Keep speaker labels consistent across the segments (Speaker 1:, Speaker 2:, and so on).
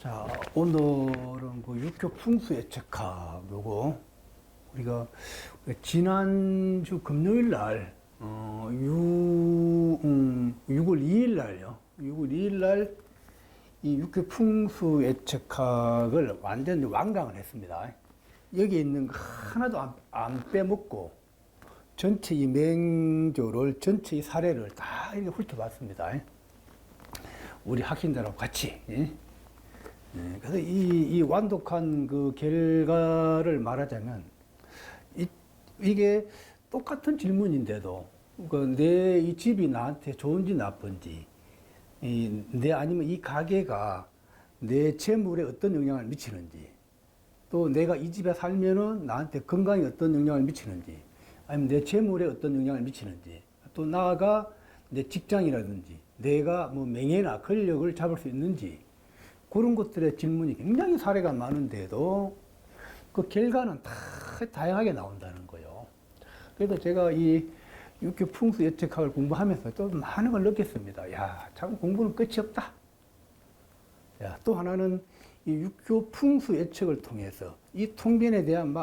Speaker 1: 자, 오늘은 그 육교 풍수 예측학 요거 우리가 지난주 금요일 날 6월 2일 날요. 6월 2일 날 이 육교 풍수 예측학을 완전히 완강을 했습니다. 여기 있는 거 하나도 안 빼먹고 전체 이 맹조를 전체 이 사례를 다 이렇게 훑어봤습니다. 우리 학생들하고 같이. 그래서 이 완독한 그 결과를 말하자면, 이게 똑같은 질문인데도, 내 이 집이 나한테 좋은지 나쁜지, 아니면 이 가게가 내 재물에 어떤 영향을 미치는지, 또 내가 이 집에 살면은 나한테 건강에 어떤 영향을 미치는지, 아니면 내 재물에 어떤 영향을 미치는지, 또 나아가 내 직장이라든지, 내가 뭐 명예나 권력을 잡을 수 있는지, 그런 것들의 질문이 굉장히 사례가 많은데도 그 결과는 다 다양하게 나온다는 거예요. 그래서 제가 이 육교 풍수 예측학을 공부하면서 또 많은 걸 느꼈습니다. 야, 참 공부는 끝이 없다. 야, 또 하나는 이 육교 풍수 예측을 통해서 이 통변에 대한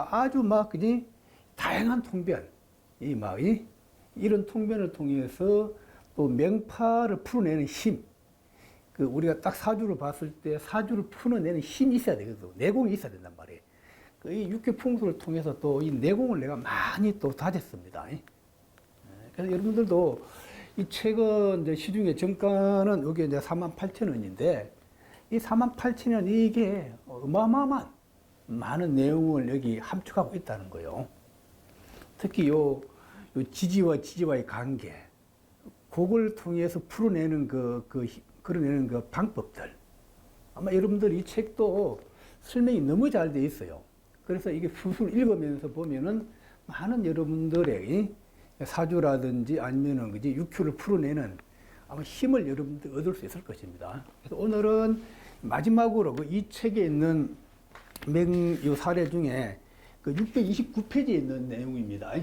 Speaker 1: 그지? 다양한 통변, 이런 통변을 통해서 또 명파를 풀어내는 힘, 우리가 딱 사주를 봤을 때 사주를 풀어내는 힘이 있어야 되거든. 내공이 있어야 된단 말이에요. 이 육교 풍수를 통해서 또 이 내공을 내가 많이 또 다졌습니다. 그래서 여러분들도 이 책은 이제 시중에 정가는 여기 이제 48,000원인데 이 48,000원 이게 어마어마한 많은 내용을 여기 함축하고 있다는 거예요. 특히 요 지지와의 관계, 그걸 통해서 풀어내는 그려내는 그 방법들. 아마 여러분들 이 책도 설명이 너무 잘 돼 있어요. 그래서 이게 술술 읽으면서 보면은 많은 여러분들의 사주라든지 아니면은 그지 육효를 풀어내는 아마 힘을 여러분들 얻을 수 있을 것입니다. 그래서 오늘은 마지막으로 이 책에 있는 요 사례 중에 그 629페이지에 있는 내용입니다.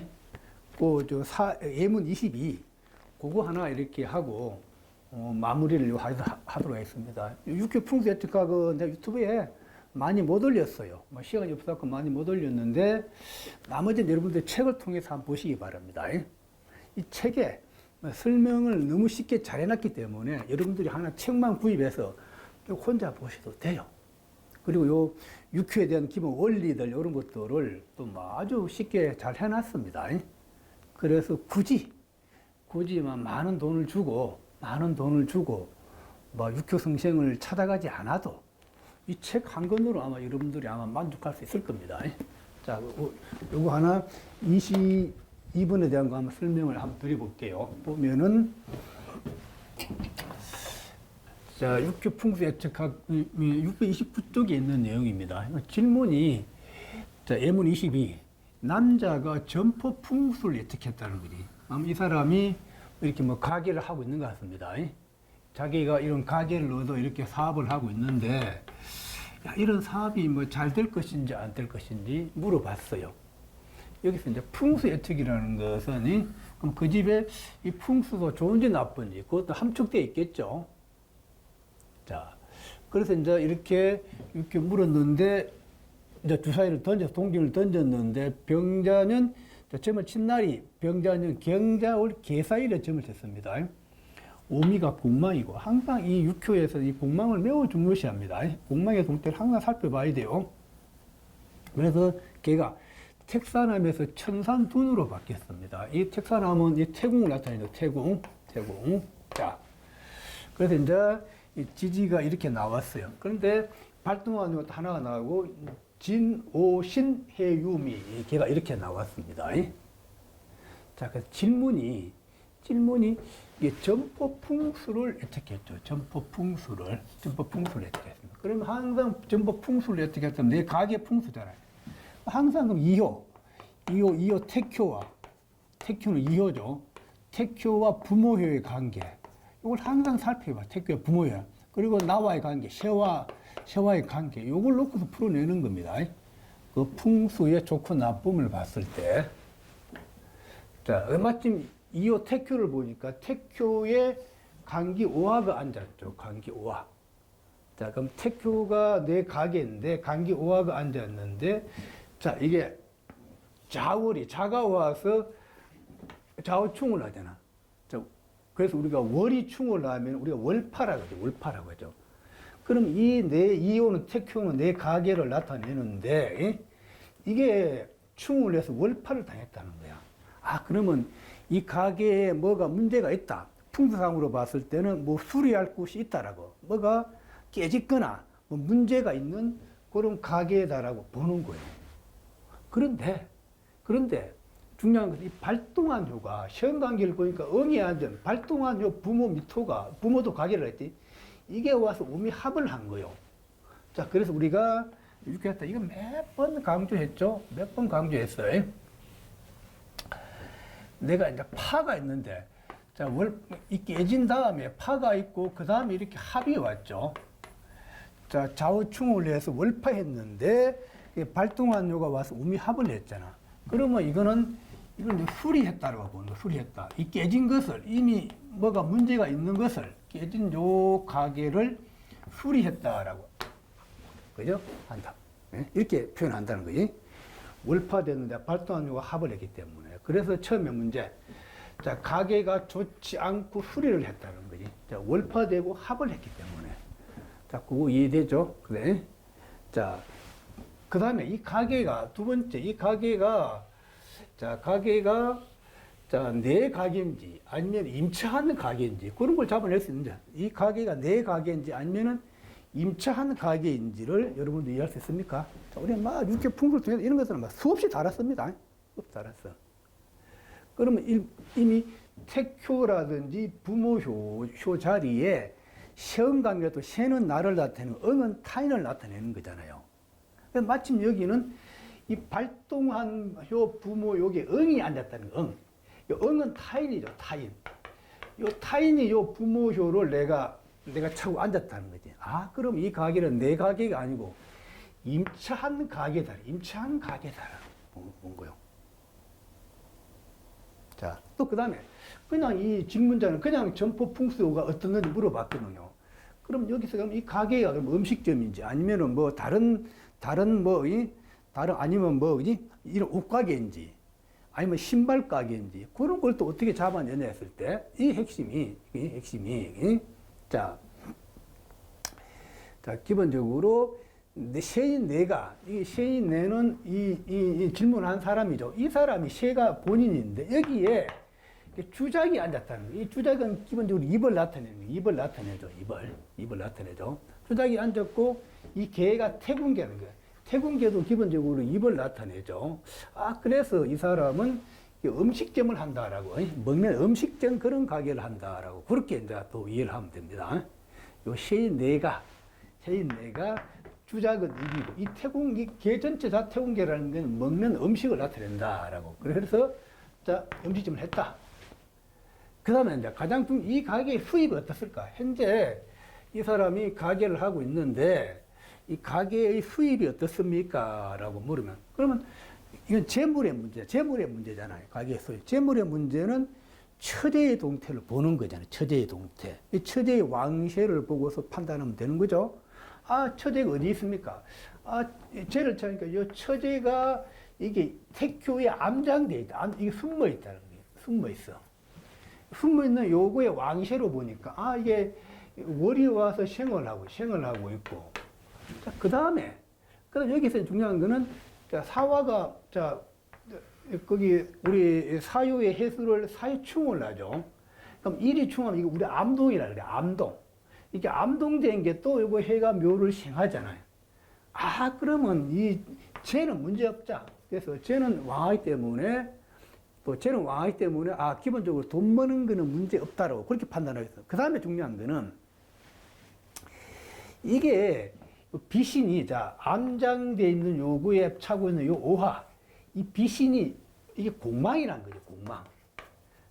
Speaker 1: 예문 22 그거 하나 이렇게 하고 마무리를 하도록 하겠습니다. 육교 풍수 예측학은 내가 유튜브에 많이 못 올렸어요. 시간이 없어서 많이 못 올렸는데, 나머지는 여러분들 책을 통해서 한번 보시기 바랍니다. 이 책에 설명을 너무 쉽게 잘 해놨기 때문에 여러분들이 하나 책만 구입해서 혼자 보셔도 돼요. 그리고 요 육교에 대한 기본 원리들, 이런 것들을 또 아주 쉽게 잘 해놨습니다. 그래서 굳이 많은 돈을 주고 육교 성생을 찾아가지 않아도 이 책 한 권으로 아마 여러분들이 만족할 수 있을 겁니다. 자, 요거 하나 22번에 대한 거 한번 설명을 한번 드려볼게요. 보면은, 자, 육교 풍수 예측학 629쪽에 있는 내용입니다. 질문이, 자, 예문 22. 남자가 점포 풍수를 예측했다는 거지. 이 사람이 이렇게 가게를 하고 있는 것 같습니다. 자기가 이런 가게를 넣어도 이렇게 사업을 하고 있는데, 이런 사업이 잘 될 것인지 안 될 것인지 물어봤어요. 여기서 이제 풍수 예측이라는 것은, 그럼 그 집에 이 풍수가 좋은지 나쁜지, 그것도 함축되어 있겠죠. 자, 그래서 이제 이렇게 물었는데, 이제 주사위를 동전을 던졌는데, 병자는 점을 친 날이 병자는 경자월 계사일에 점을 쳤습니다. 오미가 공망이고, 항상 이 육효에서 이 공망을 매우 중요시합니다. 공망의 동태를 항상 살펴봐야 돼요. 그래서 걔가 택사남에서 천산둔으로 바뀌었습니다. 이 택사남은 이 태궁을 나타내죠. 태궁. 자, 그래서 이제 이 지지가 이렇게 나왔어요. 그런데 발동하는 것도 하나가 나오고, 진오신해유미, 걔가 이렇게 나왔습니다. 자, 그래서 질문이 이게 점포 풍수를 예측했죠. 점포 풍수를 예측했습니다. 그러면 항상 점포 풍수를 예측했으면 내 가게 풍수잖아요. 항상 그럼 2호 택효는 2호죠. 택효와 부모효의 관계. 이걸 항상 살펴봐. 택효와 부모효. 그리고 나와의 관계, 쇠와의 관계. 이걸 놓고서 풀어내는 겁니다. 그 풍수의 좋고 나쁨을 봤을 때. 자, 마침 2호 택효를 보니까 택효에 간기 오화가 앉았죠. 간기 오화. 자, 그럼 태교가 내 가게인데 간기 오화가 앉았는데, 자, 이게 자가 와서 좌우충을 하잖아. 자, 그래서 우리가 월이 충을 하면 우리가 월파라고 하죠. 월파라고 하죠. 그럼 이오는 태교는 내 가게를 나타내는데, 이게 충을 해서 월파를 당했다는 거야. 아, 그러면 이 가게에 뭐가 문제가 있다. 풍수상으로 봤을 때는 뭐 수리할 곳이 있다라고. 뭐가 깨졌거나 뭐 문제가 있는 그런 가게다라고 보는 거예요. 그런데 중요한 것은 이 발동한 효가 시험 관계를 보니까 응이 안 된 발동한 효 부모 미토가 부모도 가게를 했지. 이게 와서 우미합을 한 거예요. 자, 그래서 우리가 이렇게 했다. 이거 몇 번 강조했죠? 몇 번 강조했어요. 내가 이제 파가 있는데, 자, 이 깨진 다음에 파가 있고, 그 다음에 이렇게 합이 왔죠. 자, 좌우충을 해서 월파했는데, 발동한 요가 와서 우미합을 했잖아. 그러면 이건 이제 수리했다라고 보는 거, 수리했다. 이 깨진 것을, 이미 뭐가 문제가 있는 것을, 깨진 요 가게를 수리했다라고. 그죠? 한다. 네? 이렇게 표현한다는 거지. 월파됐는데 발동한 요가 합을 했기 때문에. 그래서 처음에 문제. 자, 가게가 좋지 않고 수리를 했다는 거지. 자, 월파되고 합을 했기 때문에. 자, 그거 이해되죠? 그래. 자, 그 다음에 이 가게가, 두 번째, 이 가게가, 내 가게인지, 아니면 임차하는 가게인지, 그런 걸 잡아낼 수 있는데, 이 가게가 내 가게인지, 아니면은 임차한 가게인지를 여러분들 이해할 수 있습니까? 자, 우리 막 육교 풍수를 통해서 이런 것들은 막 수없이 달았습니다. 수없이 달았어. 그러면 이미 택효라든지 부모효 자리에 시험관계도 새는 나를 나타내는 응은 타인을 나타내는 거잖아요. 마침 여기는 이 발동한 효 부모 요게 응이 앉았다는 거, 응. 요 응은 타인이죠, 타인. 요 타인이 요 부모효를 내가 차고 앉았다는 거지. 아, 그럼 이 가게는 내 가게가 아니고 임차한 가게다. 임차한 가게다라고 본 거요. 자, 또 그 다음에 그냥 이 질문자는 그냥 점포 풍수가 어떤 건지 물어봤거든요. 그럼 여기서 그럼 이 가게가 그럼 음식점인지 아니면은 뭐 다른 아니면 뭐지 이런 옷가게인지 아니면 신발 가게인지 그런 걸 또 어떻게 잡아내냐 했을 때 이 핵심이 자, 기본적으로 쉐인 내가, 이 쉐인 내는 이 질문한 사람이죠. 이 사람이 쉐가 본인인데, 여기에 주작이 앉았다는 거예요. 이 주작은 기본적으로 입을 나타내는 거예요. 입을 나타내죠. 입을 나타내죠. 주작이 앉았고, 이 개가 태군개는 거예요. 태군개도 기본적으로 입을 나타내죠. 아, 그래서 이 사람은 음식점을 한다라고, 먹는 음식점 그런 가게를 한다라고, 그렇게 이제 또 이해를 하면 됩니다. 요 쉐인 내가 주작은 입이고, 이 개 전체 다 태군개라는 건 먹는 음식을 나타낸다라고. 그래서, 자, 음식점을 했다. 그 다음에 이제 가장 이 가게의 수입이 어떻을까? 현재 이 사람이 가게를 하고 있는데, 이 가게의 수입이 어떻습니까? 라고 물으면, 그러면 이건 재물의 문제잖아요. 가게의 수입. 재물의 문제는 처제의 동태를 보는 거잖아요. 처제의 동태. 이 처제의 왕세를 보고서 판단하면 되는 거죠. 아, 처제가 어디 있습니까? 아, 죄를 쳐니까 이 처제가 이게 택교에 암장되어 있다. 이게 숨어 있다는 거예요. 숨어 있어. 숨어 있는 요거의 왕세로 보니까, 아, 이게 월이 와서 생을 하고 있고. 자, 그 다음에 여기서 중요한 거는, 자, 사화가, 자, 거기 우리 사유의 해수를 사유충을 하죠. 그럼 일이 충하면 이거 우리 암동이라 그래. 암동. 이게 암동된 게 또 이거 해가 묘를 생하잖아요. 아, 그러면 이 쟤는 문제 없자. 그래서 쟤는 왕하기 때문에 아, 기본적으로 돈 버는 거는 문제 없다라고 그렇게 판단하겠어. 그 다음에 중요한 거는 이게 비신이, 자, 암장되어 있는 요구에 차고 있는 요 오화, 이 비신이 이게 공망이라는 거죠, 공망.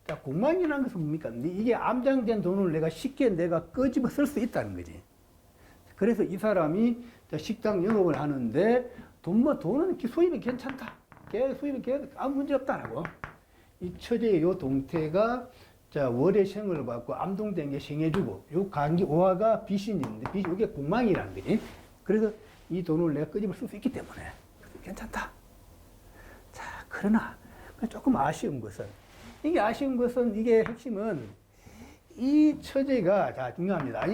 Speaker 1: 자, 공망이라는 것은 뭡니까? 이게 암장된 돈을 내가 끄집어 쓸 수 있다는 거지. 그래서 이 사람이 식당 영업을 하는데 돈은 수입이 괜찮다. 수입이 아무 문제 없다라고. 이 처제의 요 동태가 자, 월의 생을 받고 암동된 게 생해주고, 요 간기 오화가 비신이 있는데, 이게 공망이라는 거지. 그래서 이 돈을 내가 끄집어 쓸 수 있기 때문에 괜찮다. 자, 그러나 조금 아쉬운 것은, 이게 핵심은 이 처제가, 자, 중요합니다.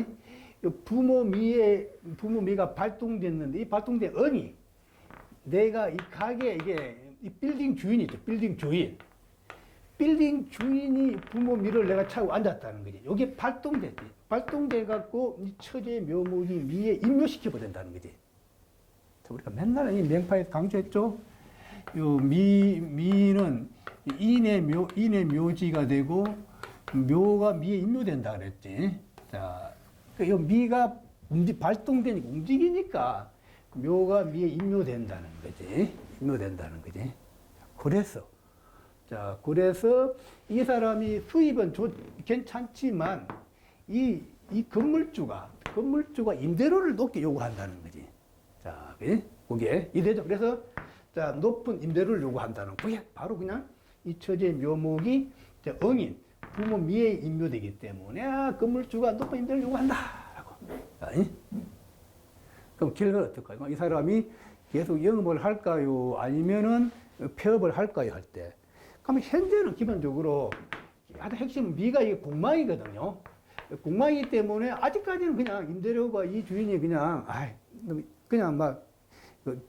Speaker 1: 부모미가 발동됐는데, 이 발동된 은이 내가 이 가게, 이 빌딩 주인이죠. 빌딩 주인이 부모미를 내가 차고 앉았다는 거지. 이게 발동됐지. 발동돼갖고 이 처제의 묘목이 미에 임묘시켜야 된다는 거지. 우리가 맨날 이 명파에서 강조했죠. 요 미는 인의 묘지가 되고 묘가 미에 임묘된다 그랬지. 자, 요 미가 발동되니까 움직이니까 묘가 미에 임묘된다는 거지. 그래서 이 사람이 수입은 괜찮지만 이 건물주가 임대료를 높게 요구한다는 거지. 자, 그게 이래죠. 그래서 자, 높은 임대료를 요구한다는 그게 바로 그냥 이 처제의 묘목이 응인 부모 미에 임묘되기 때문에 건물주가 높은 임대료를 요구한다라고. 그럼 결과는 어떨까요? 이 사람이 계속 영업을 할까요? 아니면은 폐업을 할까요? 할 때. 그러면 현재는 기본적으로 하여튼 핵심은 미가 이게 공망이거든요. 공망이기 때문에 아직까지는 그냥 임대료가 이 주인이 그냥 막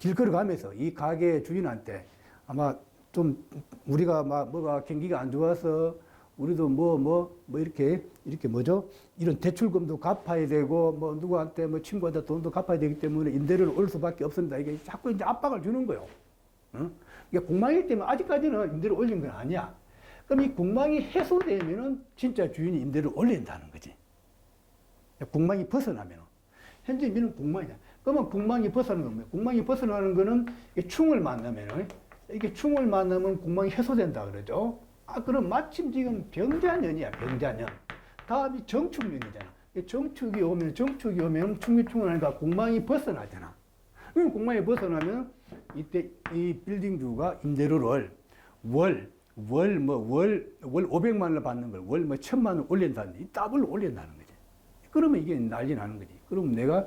Speaker 1: 길 걸어가면서 이 가게 주인한테 아마 좀 우리가 막 뭐가 경기가 안 좋아서 우리도 이렇게 뭐죠? 이런 대출금도 갚아야 되고 뭐 누구한테 뭐 친구한테 돈도 갚아야 되기 때문에 임대료를 올 수밖에 없습니다. 이게 자꾸 이제 압박을 주는 거예요. 응? 이게 공망이기 때문에 아직까지는 임대료 올린 건 아니야. 그럼 이 공망이 해소되면은 진짜 주인이 임대료를 올린다는 거지. 공망이 벗어나면은. 현재 미는 공망이잖아. 그러면 공망이 벗어나는 건 뭐예요? 공망이 벗어나는 거는 충을 만나면은, 이게 충을 만나면 공망이 해소된다 그러죠. 그럼 마침 지금 병자년이야, 병자년. 다음이 정축년이잖아. 정축이 오면 충미충을 하니까 공망이 벗어나잖아. 그럼 공망이 벗어나면 이때 이 빌딩주가 임대료를 월 500만 원을 받는 걸 월 1000만 원 올린다는, 이 더블 올린다는 거지. 그러면 이게 난리 나는 거지. 그럼 내가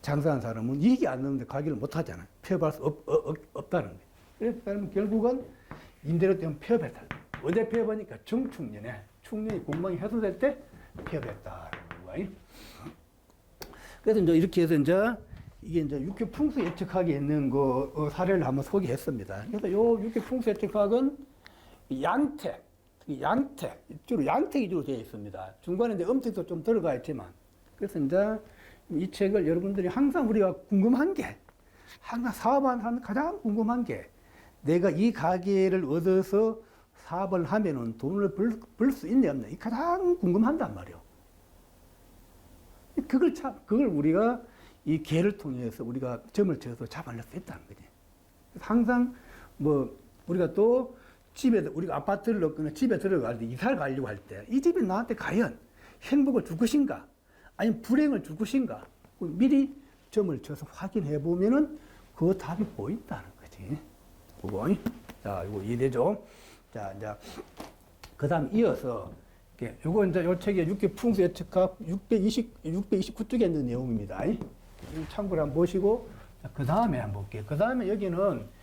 Speaker 1: 장사한 사람은 이익이 안 나는데 가기를 못 하잖아. 폐업할 수 없다는 거지. 그래서 사람은 결국은 임대료 때문에 폐업했다. 언제 폐업하니까 정축년에, 축년이 공망이 해소될 때 폐업했다라는 거야. 그래서 이제 이렇게 해서 이게 이제 육교 풍수 예측학에 있는 그 사례를 한번 소개했습니다. 그래서 요 육교 풍수 예측학은 양택, 주로 양택 위주로 되어 있습니다. 중간에 이제 음택도 좀 들어가 있지만, 그래서 이제 이 책을 여러분들이 항상 우리가 궁금한 게, 항상 사업하는 가장 궁금한 게, 내가 이 가게를 얻어서 사업을 하면은 돈을 벌 수 있냐 없냐, 이 가장 궁금한단 말이에요. 그걸 우리가 이 기회를 통해서 우리가 점을 쳐서 잡아낼 수 있다는 거지. 항상 우리가 또 우리가 아파트를 얻거나 집에 들어갈 때, 이사를 가려고 할 때, 이 집이 나한테 과연 행복을 줄 것인가? 아니면 불행을 줄 것인가? 미리 점을 쳐서 확인해 보면은 그 답이 보인다는 거지. 그거. 자, 이거 이해되죠? 자, 이제, 그 다음 이어서, 요거 이제 요 책에 육교 풍수 예측학 629쪽에 있는 내용입니다. 참고를 한번 보시고, 그 다음에 한번 볼게요. 그 다음에 여기는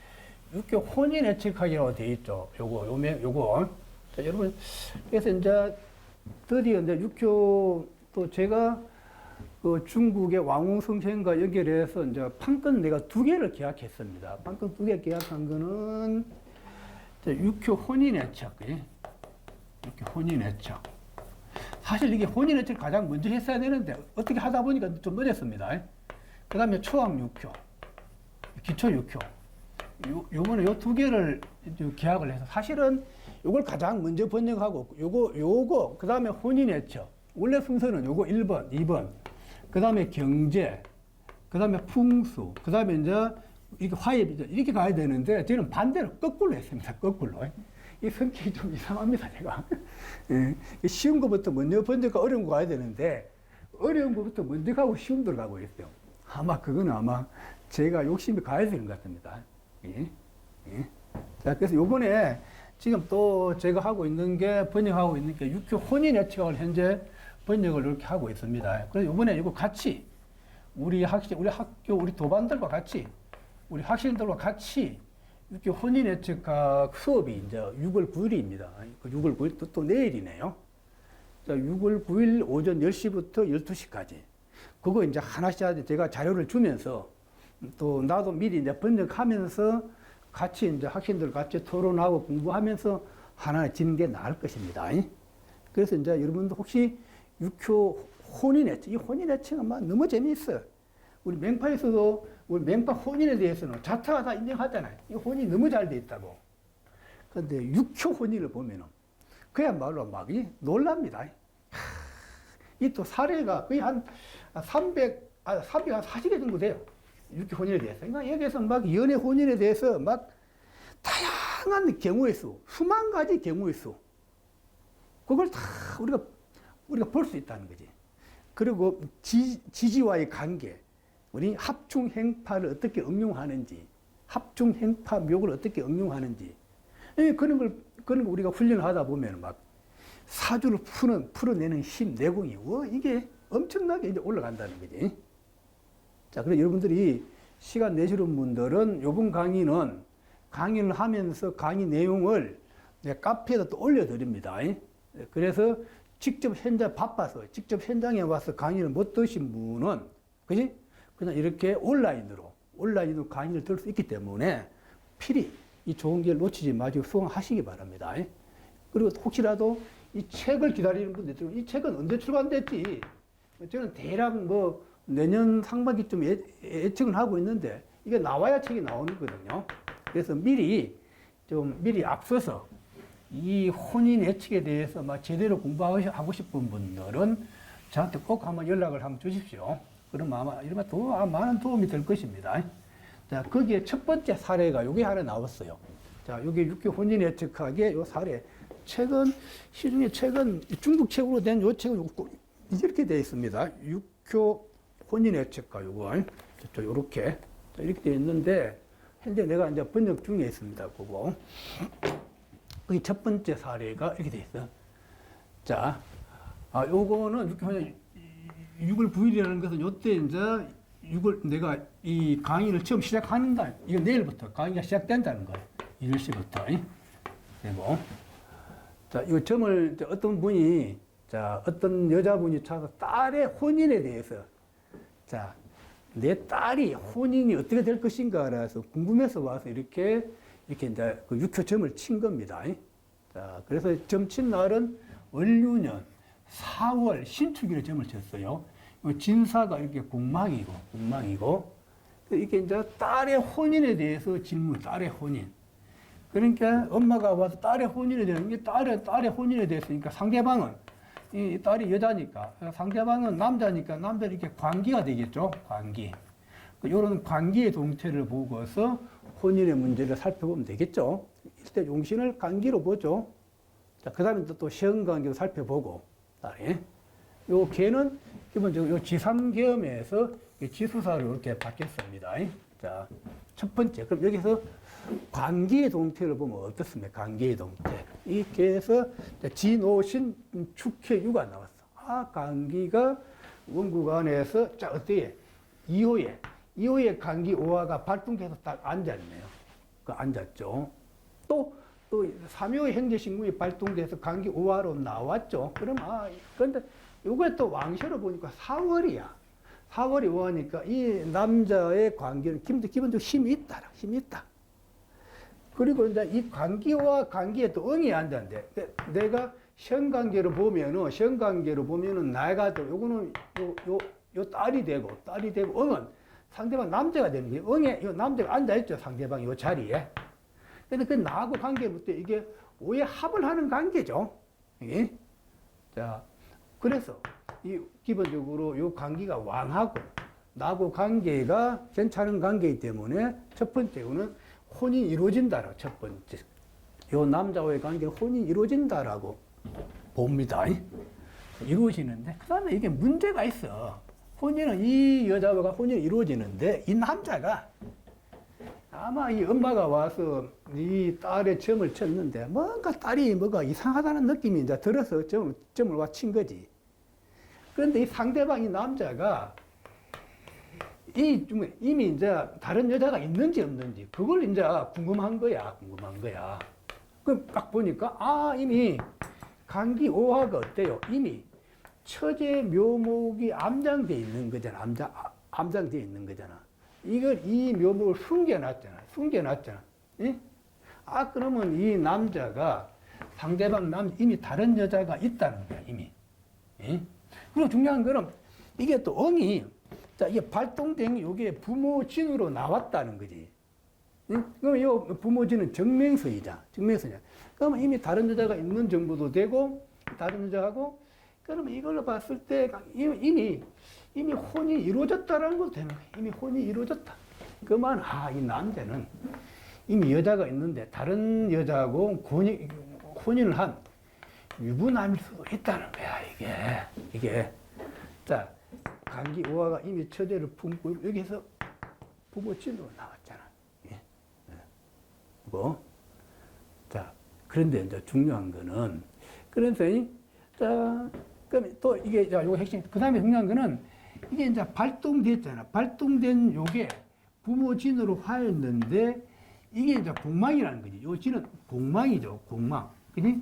Speaker 1: 육교 혼인 예측학이라고 되어 있죠. 요거. 자, 여러분, 그래서 이제 드디어 이제 육교 또 제가 그 중국의 왕웅성생과 연결해서 이제 판권 내가 2개를 계약했습니다. 판권 2개 계약한 거는 육교 혼인 예측. 육교 혼인 예측. 사실 이게 혼인 예측을 가장 먼저 했어야 되는데 어떻게 하다 보니까 좀 늦었습니다. 그 다음에 초학 6교, 기초 6교. 요번에 요 2개를 계약을 해서 사실은 요걸 가장 먼저 번역하고 요거 그 다음에 혼인 예측. 원래 순서는 요거 1번, 2번, 그 다음에 경제, 그 다음에 풍수, 그 다음에 이제 이렇게 화합이죠. 이렇게 가야 되는데 저는 반대로 거꾸로 했습니다. 거꾸로. 이 성격이 좀 이상합니다, 제가. 예, 쉬운 것부터 먼저 번역하고 어려운 거 가야 되는데 어려운 것부터 먼저 가고 쉬운 데로 가고 있어요. 그건 제가 욕심이 가야 되는 것 같습니다. 예. 자, 그래서 요번에 지금 또 제가 하고 있는 게, 번역하고 있는 게 육교 혼인 예측을 현재 번역을 이렇게 하고 있습니다. 그래서 이번에 이거 같이 우리 학교, 우리 도반들과 같이, 우리 학생들과 같이 육교 혼인 예측학 수업이 이제 6월 9일입니다. 그 6월 9일 또 내일이네요. 자, 6월 9일 오전 10시부터 12시까지. 그거 이제 하나씩 제가 자료를 주면서 또 나도 미리 이제 번역하면서 같이 이제 학생들 같이 토론하고 공부하면서 하나 짓는 게 나을 것입니다. 그래서 이제 여러분들 혹시 육교 혼인예측, 이 혼인예측은 막 너무 재미있어요. 우리 맹파에서도 우리 맹파 혼인에 대해서는 자타가 다 인정하잖아요. 이 혼인이 너무 잘 돼 있다고. 그런데 육교 혼인을 보면은 그야말로 막 놀랍니다. 이 또 사례가 거의 한 340개 정도 돼요. 육교 혼인에 대해서. 그러니까 여기서 막 연애 혼인에 대해서 막 다양한 경우의 수, 수만 가지 경우의 수. 그걸 다 우리가 볼 수 있다는 거지. 그리고 지지와의 관계, 우리 합중행파를 어떻게 응용하는지, 합중행파 묘를 어떻게 응용하는지, 그런 걸 우리가 훈련을 하다 보면 막 사주를 풀어내는 힘, 내공이, 이게 엄청나게 이제 올라간다는 거지. 자, 그래서 여러분들이 시간 내시는 분들은 이번 강의를 하면서 강의 내용을 내 카페에다 또 올려드립니다. 그래서 직접 직접 현장에 와서 강의를 못 드신 분은, 그지? 그냥 이렇게 온라인으로 강의를 들을 수 있기 때문에 필히 이 좋은 기회를 놓치지 마시고 수강하시기 바랍니다. 그리고 혹시라도 이 책을 기다리는 분들 있으면 이 책은 언제 출간됐지? 저는 대략 뭐 내년 상반기쯤 예측을 하고 있는데 이게 나와야 책이 나오는 거거든요. 그래서 미리 앞서서 이 혼인 예측에 대해서 막 제대로 공부하고 싶은 분들은 저한테 꼭 한번 연락을 한번 주십시오. 그럼 아마 이러면 더 많은 도움이 될 것입니다. 자, 거기에 첫 번째 사례가 요게 하나 나왔어요. 자, 요게 육교 혼인 예측학의 요 사례. 시중에 책은 중국 책으로 된 요 책은 이렇게 되어 있습니다. 육교 혼인 예측학 요거. 요렇게. 이렇게 되어 있는데, 현재 내가 이제 번역 중에 있습니다. 그거. 거기 첫 번째 사례가 이렇게 되어 있어요. 자, 요거는 육교 혼인 6월 9일이라는 것은 요때 이제 내가 이 강의를 처음 시작한다. 이거 내일부터 강의가 시작된다는 거예요. 1시부터. 그리고, 자, 이 점을 어떤 여자분이 찾아서 딸의 혼인에 대해서, 자, 내 딸이 혼인이 어떻게 될 것인가 알아서 궁금해서 와서 이렇게 이제 그 육효점을 친 겁니다. 자, 그래서 점 친 날은 을유년 4월 신축일에 점을 쳤어요. 진사가 이렇게 공망이고, 이게 이제 딸의 혼인에 대해서 질문, 딸의 혼인. 그러니까 엄마가 와서 딸의 혼인에 대해서, 이게 딸의 혼인에 대해서니까 상대방은, 이 딸이 여자니까, 상대방은 남자니까 남자는 이렇게 관계가 되겠죠, 관계. 이런 관계의 동태를 보고서 혼인의 문제를 살펴보면 되겠죠. 일단 용신을 관계로 보죠. 자, 그 다음에 또 시험관계로 살펴보고, 요 개는 기본적으로 요 지삼계엄에서 지수사로 이렇게 바뀌었습니다. 자, 첫 번째. 그럼 여기서 관계의 동태를 보면 어떻습니까? 관계의 동태. 이 개에서 진오신 축해유가 나왔어. 관계가 원국 안에서, 자, 어때요? 2호에 관계 오화가 발동돼서 딱 앉았네요. 앉았죠. 또 3호의 행제신궁이 발동돼서 관계 오화로 나왔죠. 그럼, 근데 요거에 또 왕셔로 보니까 4월이야. 4월이 오하니까 이 남자의 관계는 기본적으로 힘이 있다. 그리고 이제 이 관계와 관계에 또 응이 앉았는데, 내가 시험관계로 보면은 나이가 또 요거는 요 딸이 되고 응은 상대방 남자가 되는 거예요. 응에 요 남자가 앉아있죠. 상대방 요 자리에. 근데 그 나하고 관계부터 이게 오해 합을 하는 관계죠. 예? 자, 그래서 이 기본적으로 요 관계가 왕하고 나하고 관계가 괜찮은 관계이기 때문에 첫 번째로는 혼이 이루어진다라고 첫 번째. 요 남자와의 관계는 혼이 이루어진다라고 봅니다. 이루어지는데 그 다음에 이게 문제가 있어. 이 여자와 혼인이 이루어지는데 이 남자가 아마 이 엄마가 와서 이 딸의 점을 쳤는데 뭔가 딸이 뭐가 이상하다는 느낌이 이제 들어서 점을 와 친 거지. 그런데 이 상대방 이 남자가 이미 이제 다른 여자가 있는지 없는지 그걸 이제 궁금한 거야. 그럼 딱 보니까 이미 강기 오화가 어때요? 이미 처제 묘목이 암장돼 있는 거잖아. 암장돼 있는 거잖아. 이 묘목을 숨겨놨잖아. 예? 그러면 이 남자가 상대방 이미 다른 여자가 있다는 거야, 이미. 예? 그리고 중요한 거는 이게 또 자, 이게 발동된 요게 부모진으로 나왔다는 거지. 예? 그럼 이 부모진은 정명서이자. 그러면 이미 다른 여자가 있는 정보도 되고, 다른 여자하고, 그러면 이걸로 봤을 때 이미 혼이 이루어졌다라는 것도 되는 거야. 이미 혼이 이루어졌다. 그만, 이 남자는 이미 여자가 있는데 다른 여자하고 혼인을 한 유부남일 수도 있다는 거야, 이게. 자, 강기 오화가 이미 처제를 품고, 여기서 부모친으로 나왔잖아. 예. 자, 그런데 이제 중요한 거는, 그래서, 자, 그럼 또 이게, 자, 요거 핵심, 그 다음에 중요한 거는, 이게 이제 발동됐잖아. 발동된 요게 부모진으로 화였는데, 이게 이제 공망이라는 거지. 요 진은 공망이죠, 공망. 그지?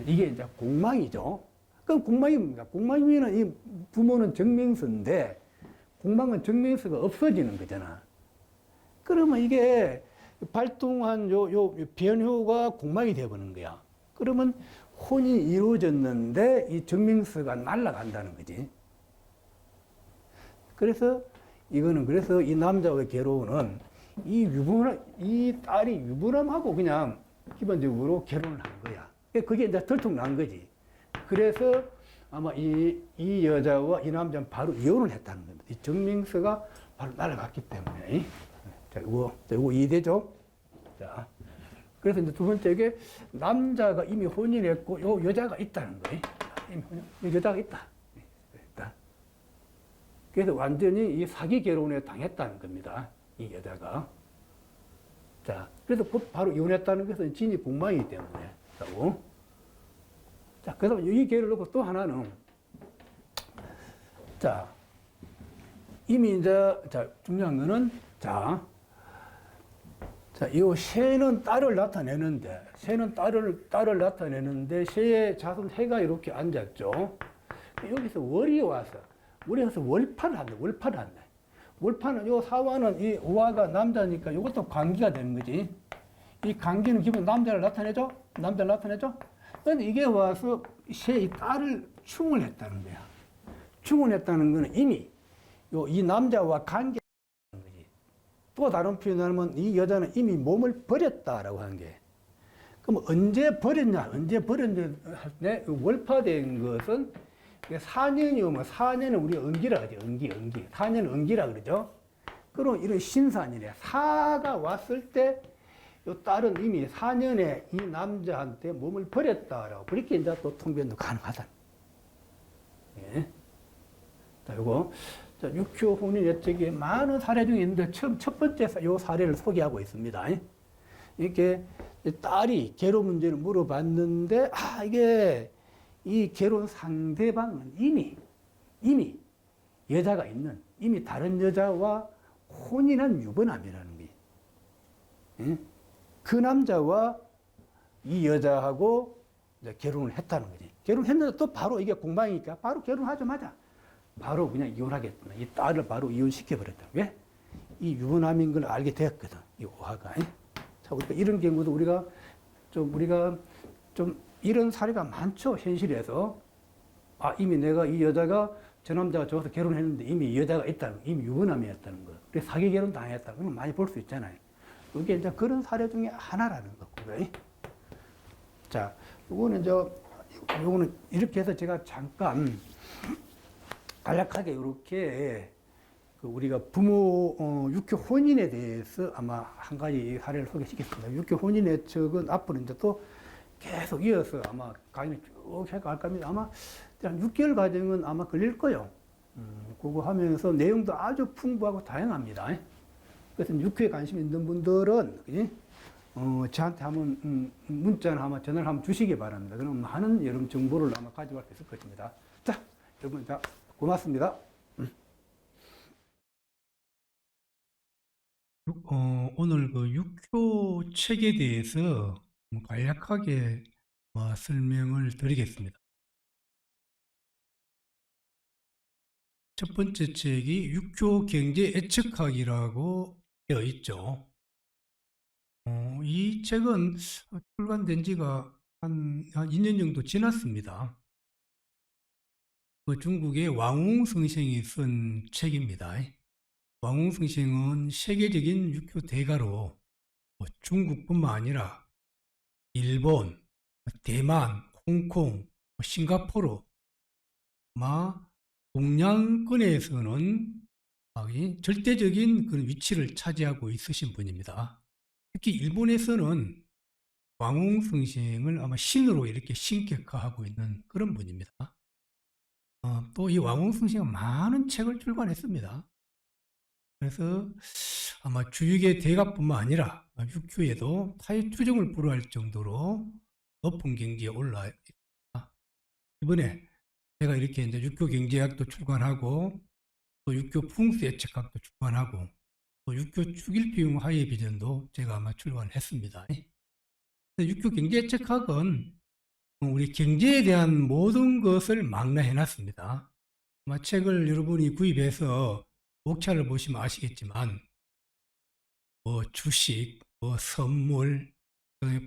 Speaker 1: 이게 이제 공망이죠. 그럼 공망이 뭡니까? 공망이면 이 부모는 정명서인데, 공망은 정명서가 없어지는 거잖아. 그러면 이게 발동한 요 변효가 공망이 되어버리는 거야. 그러면 혼이 이루어졌는데, 이 정명서가 날아간다는 거지. 그래서 이 남자의 괴로움은 이 딸이 유부남하고 그냥 기본적으로 결혼을 한 거야. 그게 이제 들통난 거지. 그래서 아마 이 여자와 이 남자는 바로 이혼을 했다는 겁니다. 이 정명서가 바로 날아갔기 때문에. 자, 이거 이해되죠? 자. 그래서 이제 두 번째, 이게 남자가 이미 혼인했고, 요 여자가 있다는 거예요. 이미 여자가 있다. 그래서 완전히 이 사기 결혼에 당했다는 겁니다. 이 여자가. 자, 그래서 바로 이혼했다는 것은 진이 공망이기 때문에. 자, 그래서 이 계를 놓고 또 하나는, 자, 이미 이제, 자, 중요한 거는, 자, 이 새는 딸을 나타내는데, 새의 자손 해가 이렇게 앉았죠. 여기서 월이 와서 월파를 한다. 월파는 요 사화는 이 오화가 남자니까 이것도 관기가 되는 거지. 이 관기는 기본 남자를 나타내죠? 그런데 이게 와서 새의 딸을 충을 했다는 거야. 충을 했다는 거는 이미 이 남자와 관계하는 거지. 또 다른 표현을 하면 이 여자는 이미 몸을 버렸다라고 하는 게. 그럼 언제 버렸냐 할 때 월파된 것은 4년이 오면 4년은 우리가 은기라 하죠. 은기. 4년은 은기라 그러죠. 그럼 이런 신산이래. 사가 왔을 때 이 딸은 이미 4년에 이 남자한테 몸을 버렸다라고. 그렇게 이제 또 통변도 가능하다. 예. 자, 요거. 자, 육효 혼인 예측에 많은 사례 중에 있는데 첫 번째 요 사례를 소개하고 있습니다. 이렇게 딸이 결혼 문제를 물어봤는데, 이게 이 결혼 상대방은 이미 여자가 있는, 이미 다른 여자와 혼인한 유부남이라는 게. 예? 그 남자와 이 여자하고 이제 결혼을 했다는 거지. 결혼했는데 또 바로 이게 공방이니까 바로 결혼하자마자 바로 그냥 이혼하겠구나. 이 딸을 바로 이혼시켜버렸다. 왜? 이 유부남인 걸 알게 되었거든. 이 오화가. 자, 우리가 이런 경우도 우리가 좀 이런 사례가 많죠, 현실에서. 이미 내가 이 여자가 저 남자가 좋아서 결혼했는데 이미 이 여자가 있다는, 이미 유부남이었다는 거. 그래서 사기 결혼 당했다. 그런 거 많이 볼 수 있잖아요. 그게 이제 그런 사례 중에 하나라는 거고요. 자, 요거는 이렇게 해서 제가 잠깐 간략하게 이렇게 우리가 부모 육교 혼인에 대해서 아마 한 가지 사례를 소개시켰습니다. 육교 혼인의 척은 앞으로 이제 또 계속 이어서 아마 강의를 쭉 해갈 겁니다. 아마 한 6개월 과정은 아마 걸릴 거예요. 그거 하면서 내용도 아주 풍부하고 다양합니다. 그래서 육회에 관심 있는 분들은 그지? 저한테 한번 문자나 한번 전화를 한번 주시기 바랍니다. 그럼 많은 여러분 정보를 아마 가져갈 수 있을 것입니다. 자, 여러분, 자, 고맙습니다. 오늘 그 육효 책에 대해서 간략하게 설명을 드리겠습니다. 첫 번째 책이 육효 경제 예측학이라고 되어 있죠. 이 책은 출간된 지가 한 2년 정도 지났습니다. 그 중국의 왕웅 선생이 쓴 책입니다. 왕웅 선생은 세계적인 육효 대가로 중국뿐만 아니라 일본, 대만, 홍콩, 싱가포르, 동양권에서는 절대적인 그런 위치를 차지하고 있으신 분입니다. 특히 일본에서는 왕웅 선생을 아마 신으로 이렇게 신격화하고 있는 그런 분입니다. 또 이 왕웅 선생은 많은 책을 출간했습니다. 그래서 아마 주육의 대가뿐만 아니라 육효에도 타의 추종을 불허할 정도로 높은 경지에 올라 있습니다. 이번에 제가 이렇게 이제 육효 경제학도 출간하고 또 육효 풍수 예측학도 출간하고 또 육효 축일비용 하의 비전도 제가 아마 출간했습니다. 육효 경제 예측학은 우리 경제에 대한 모든 것을 망라해 놨습니다. 아마 책을 여러분이 구입해서 목차를 보시면 아시겠지만 주식, 선물,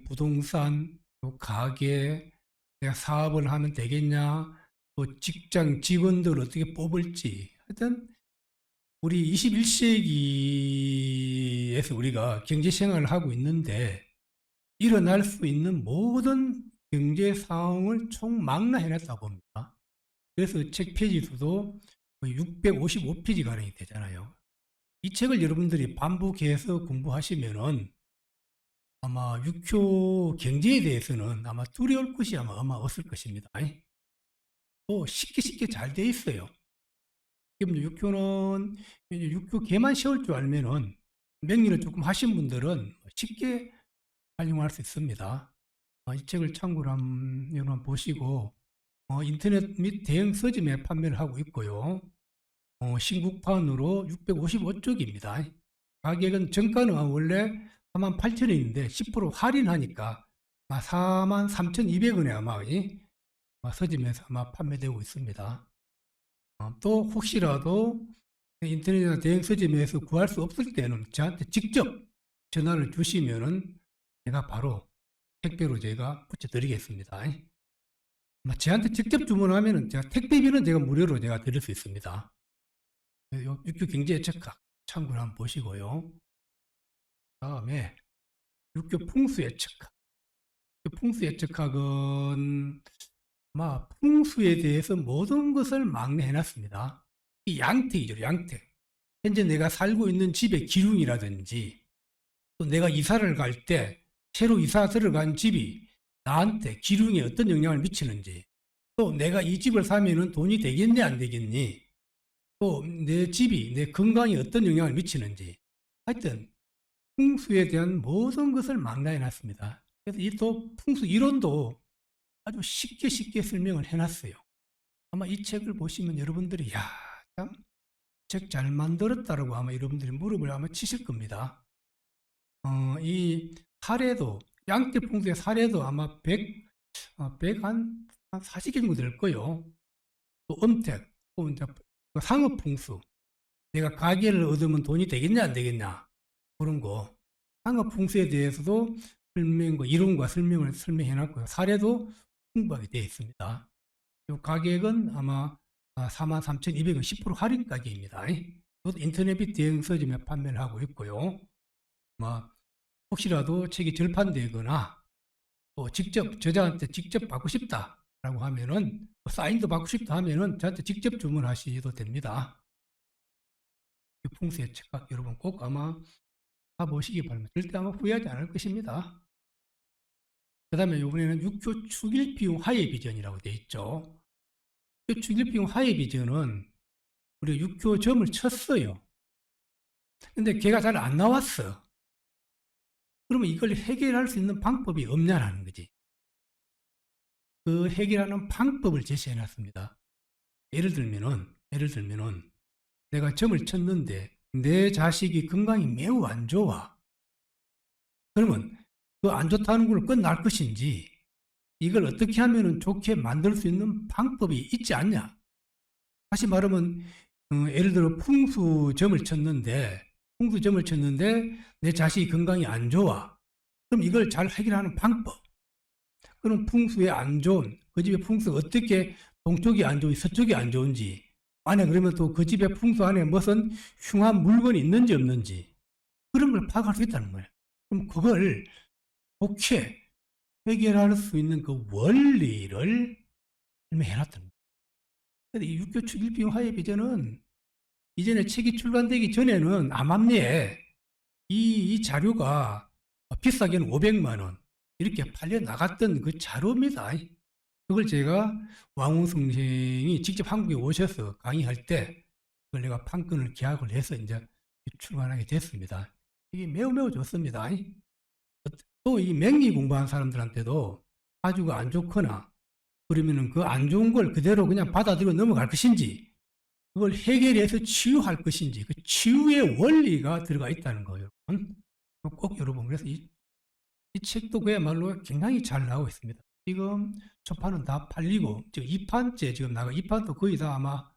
Speaker 1: 부동산, 또 가게, 내가 사업을 하면 되겠냐, 또 직장 직원들 어떻게 뽑을지, 하여튼 우리 21세기에서 우리가 경제 생활을 하고 있는데 일어날 수 있는 모든 경제 상황을 총망라해 놨다고 봅니다. 그래서 책 페이지 수도 655페이지 가량이 되잖아요. 이 책을 여러분들이 반복해서 공부하시면은 아마 육효 경제에 대해서는 아마 두려울 것이 아마 없을 것입니다. 또 쉽게 잘 돼 있어요. 육효는 육효 개만 세울 줄 알면은 명리를 조금 하신 분들은 쉽게 활용할 수 있습니다. 이 책을 참고로 여러분 보시고 인터넷 및 대형 서점에 판매를 하고 있고요. 신국판으로 655쪽입니다. 가격은 정가는 원래 48,000원인데 10% 할인하니까 43,200원에 아마 서점에서 아마 판매되고 있습니다. 또 혹시라도 인터넷이나 대형 서점에서 구할 수 없을 때는 저한테 직접 전화를 주시면은 제가 바로 택배로 제가 붙여드리겠습니다. 저한테 직접 주문하면은 제가 택배비는 제가 무료로 제가 드릴 수 있습니다. 육효 경제 예측학 참고를 한번 보시고요. 다음에 육효 풍수 예측학. 풍수 예측학은 아마 풍수에 대해서 모든 것을 막내해 놨습니다. 이 양택이죠, 양택. 현재 내가 살고 있는 집의 기둥이라든지 또 내가 이사를 갈 때 새로 이사 들어간 집이 나한테 기둥에 어떤 영향을 미치는지 또 내가 이 집을 사면은 돈이 되겠니 안 되겠니 또 내 집이 내 건강에 어떤 영향을 미치는지 하여튼 풍수에 대한 모든 것을 망라해 놨습니다. 그래서 이 또 풍수 이론도 아주 쉽게 설명을 해놨어요. 아마 이 책을 보시면 여러분들이 야, 참 책 잘 만들었다라고 아마 여러분들이 무릎을 아마 치실 겁니다. 이 사례도 양떼 풍수의 사례도 아마 100 한 40개 정도 될 거예요. 또 음택, 또 이제 상업 풍수. 내가 가게를 얻으면 돈이 되겠냐 안 되겠냐 그런 거. 상업 풍수에 대해서도 설명과 이론과 설명을 설명해 놨고요. 사례도 풍부하게 되어 있습니다. 이 가격은 아마 43,200원 10% 할인 가격입니다. 이것도 인터넷 및 대형 서점에 판매를 하고 있고요. 혹시라도 책이 절판되거나 또 직접 저자한테 직접 받고 싶다라고 하면은 사인도 받고 싶다 하면은 저한테 직접 주문하셔도 됩니다. 풍수의 책각 여러분 꼭 아마 가보시기 바랍니다. 절대 아마 후회하지 않을 것입니다. 그 다음에 이번에는 육효 축일비용 하의 비전이라고 되어 있죠. 축일비용 하의 비전은 우리가 육효점을 쳤어요. 근데 걔가 잘 안 나왔어. 그러면 이걸 해결할 수 있는 방법이 없냐라는 거지. 그 해결하는 방법을 제시해 놨습니다. 예를 들면은 내가 점을 쳤는데 내 자식이 건강이 매우 안 좋아. 그러면 그 안 좋다는 걸 끝날 것인지 이걸 어떻게 하면 좋게 만들 수 있는 방법이 있지 않냐. 다시 말하면 예를 들어 풍수점을 쳤는데 내 자식이 건강이 안 좋아. 그럼 이걸 잘 해결하는 방법. 그럼 풍수에 안 좋은 그 집의 풍수가 어떻게 동쪽이 안 좋은지 서쪽이 안 좋은지 안에 그러면 또 그 집의 풍수 안에 무슨 흉한 물건이 있는지 없는지 그런 걸 파악할 수 있다는 거예요. 그럼 그걸 좋게 해결할 수 있는 그 원리를 설명해놨다는 거예요. 근데 이 육교축 일빙 화해 비전은 이전에 책이 출간되기 전에는 암암리에 이 자료가 비싸게는 500만 원 이렇게 팔려 나갔던 그 자료입니다. 그걸 제가 왕웅 선생이 직접 한국에 오셔서 강의할 때 그걸 내가 판권을 계약을 해서 이제 출간하게 됐습니다. 이게 매우 좋습니다. 또 이 맹리 공부한 사람들한테도 아주 안 좋거나 그러면은 그 안 좋은 걸 그대로 그냥 받아들이고 넘어갈 것인지 그걸 해결해서 치유할 것인지 그 치유의 원리가 들어가 있다는 거예요. 여러분. 꼭 여러분 그래서 이 책도 그야말로 굉장히 잘 나오고 있습니다. 지금 초판은 다 팔리고 지금 2판째 지금 나가 2판도 거의 다 아마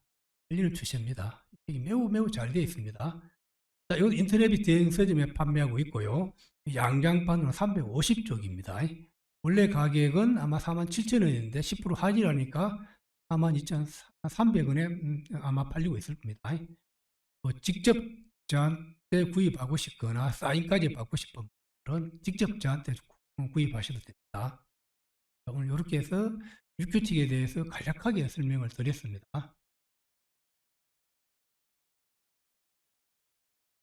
Speaker 1: 팔리는 추세입니다. 이게 매우 잘 되어 있습니다. 자, 이건 인터넷 대행 서점에 판매하고 있고요. 양장판으로 350쪽입니다. 원래 가격은 아마 47,000원인데 10% 할인하니까 42,300원에 아마 팔리고 있을 겁니다. 뭐 직접 저한테 구입하고 싶거나 사인까지 받고 싶은 분들은 직접 저한테 구입하셔도 됩니다. 오늘 이렇게 해서 육교칙에 대해서 간략하게 설명을 드렸습니다.